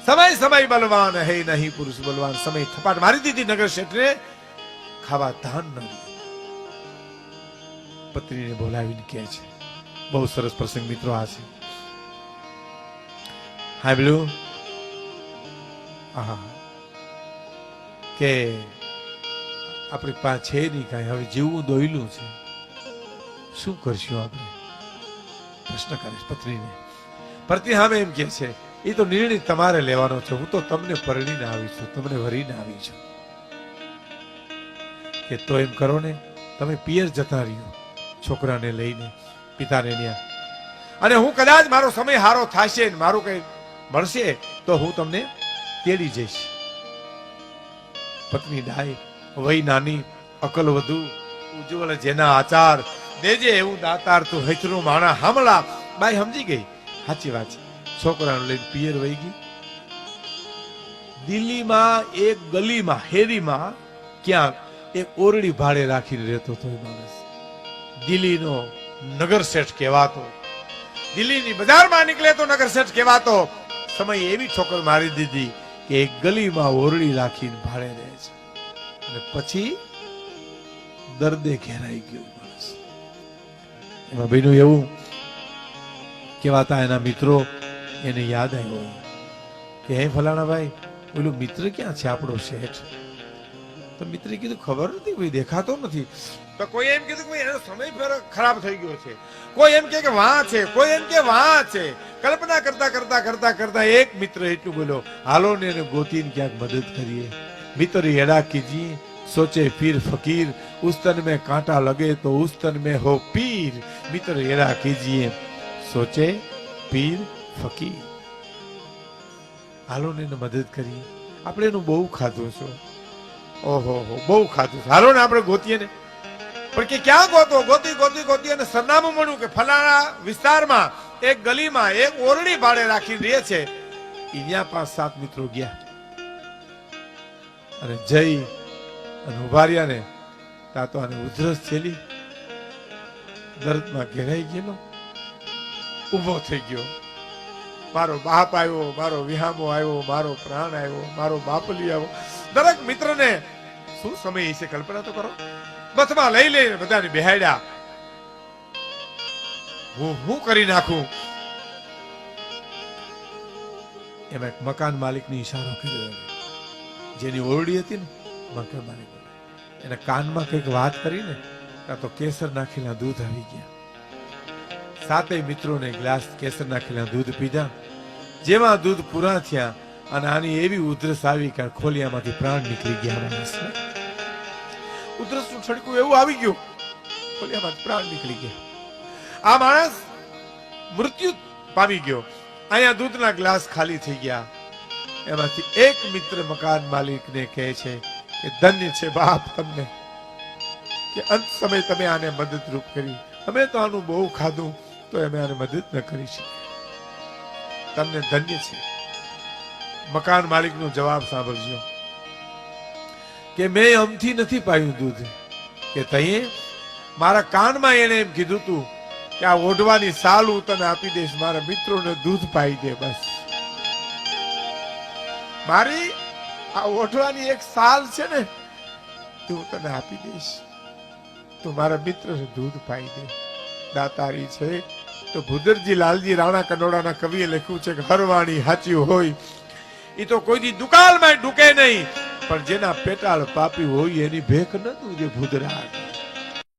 સમય સમય બલવાન હે નહીં પુરુષ બલવાન. સમય થપાટ મારી દીધી નગર શેઠને, ખાવા ધાન ન રહ્યું. પત્નીને બોલાવીને કહે છે, બહુ સરસ પ્રસંગ મિત્રો આ છે. હા બોલું હા કે આપણી પાસે છે નહીં કાંઈ, હવે જીવવું દોયલું છે, શું કરશું આપણે? પ્રશ્ન કરીશ પત્નીને. પત્ની સામે એમ કે છે, એ તો નિર્ણય તમારે લેવાનો છે, હું તો તમને પરણીને આવી છું, તમને વરીને આવી છું. કે તો એમ કરો ને, તમે પિયર જતા રહ્યો છોકરાને લઈને પિતાને ત્યાં, અને હું કદાચ મારો સમય હારો થશે ને મારું કઈ મળશે તો હું તમને તેડી જઈશ. પત્ની ડાય, વય નાની, અકલ વધુ, ઉજ્જવળ જેના આચાર, દેજે એવું દાતાર તું હેચરું માણા હામલા. બાઈ સમજી ગઈ, સાચી વાત છે. છોકરાને લઈને પિયર વહી ગઈ. દિલ્હીમાં એક ગલીમાં હેરીમાં ક્યાંક એક ઓરડી ભાડે રાખીને રહેતો હતો એ માણસ. દિલ્હીનો નગર શેઠ કહેવાતો, દિલ્હીની બજારમાં નીકળે તો નગર શેઠ કહેવાતો. સમય એવી ઠોકર મારી દીધી કે એક ગલીમાં ઓરડી રાખીને ભાડે રહે છે, અને પછી દર્દે ઘેરાઈ ગયો માણસ. એમાં બેનું એવું કહેવાતા એના મિત્રો એને યાદ આવ્યો કે હે ફલાણા ભાઈ, ઓલું મિત્ર ક્યાં છે આપણો શેઠ? તો મિત્રે કીધું ખબર નથી, કોઈ દેખાતો નથી. તો કોઈ એમ કીધું કે એનો સમય ફેર ખરાબ થઈ ગયો છે, કોઈ એમ કે વાં છે, કોઈ એમ કે વાં છે. કલ્પના કરતા કરતા કરતા કરતા એક મિત્ર એટલું બોલ્યો, હાલો ને એને ગોતીને ક્યાંક મદદ કરીએ. મિત્ર એડા કીજીએ, सोचे फिर फकीर, उस तन में कांटा लगे तो उस तन में हो पीर. मित्र एड़ा कीजिए, सोचे पीर फकीर. हालो ने मदद करिए. આપણે એનું બહુ ખાધું છે, ઓહો બહુ ખાધું છે. હાલો ને આપણે ગોતીએ ને. પણ કે ક્યાં ગોતો? ગોતી ગોતી ગોતી અને સરનામું મળ્યું કે ફલાણા વિસ્તારમાં એક ગલીમાં એક ઓરડી ભાડે રાખી રહે છે. અહીંયા 5-7 મિત્રો ગયા અને જઈ અને ઉભા રહ્યા ને તા તો આને ઉધરસ છેલી, દર્દમાં ઘેરાઈ ગયેલો, ઉભો થઈ ગયો. મારો બાપ આવ્યો, મારો વિહામો આવ્યો, મારો પ્રાણ આવ્યો, મારો બાપલી આવ્યો. દરેક મિત્રને શું સમય છે કલ્પના તો કરો. બસમાં લઈ લઈને બધાને બેહાડ્યા. હું કરી નાખું. એમાં એક મકાન માલિકને ઈશારો કર્યો, જેની ઓરડી હતી ને મકાન માલિક, એના કાનમાં કંઈક વાત કરીને કાં તો કેસર નાખેલા દૂધ આવી ગયા. 7 મિત્રોને ગ્લાસ કેસર નાખેલા દૂધ પીધા. જેમાં દૂધ પૂરા થયા અને આની એવી ઉધરસ આવી કે ખોલિયામાંથી પ્રાણ નીકળી ગયા. માણસને ઉધરસનું છડકું એવું આવી ગયું, ખોલિયામાંથી પ્રાણ નીકળી ગયા. આ માણસ મૃત્યુ પામી ગયો. અહીંયા દૂધના ગ્લાસ ખાલી થઈ ગયા. એમાંથી એક મિત્ર મકાન માલિકને કહે છે કે ધન્ય છે બાપ તમને કે અંત સમય તમે આને મદદરૂપ કરી. અમે તો આનું બહુ ખાધું તો અમે આને મદદ ન કરી શકીએ. તમને ધન્ય છે. મકાન માલિકનો જવાબ સાંભળજો કે મેં અમથી નથી પાયું દૂધ, કે તઈએ મારા કાનમાં એને એમ કીધું તું કે આ ઓઢવાની સાલ હું તને આપી દઈશ, મારા મિત્રોને દૂધ પાઈ દે. બસ મારી આ ઓઢવાની એક સાલ છે ને તે હું તને આપી દઈશ, તું મારા મિત્રને દૂધ પાઈ દે. દાતારી છે તો ભુદરજી લાલજી રાણા કનોડાના કવિએ લખ્યું છે કે હરવાણી હાચી હોય એ તો કોઈ દી દુકાળમાં ડૂકે નહીં, પણ જેના પેટાળ પાપી હોય એની ભેખ ન તું જે ભૂદરા.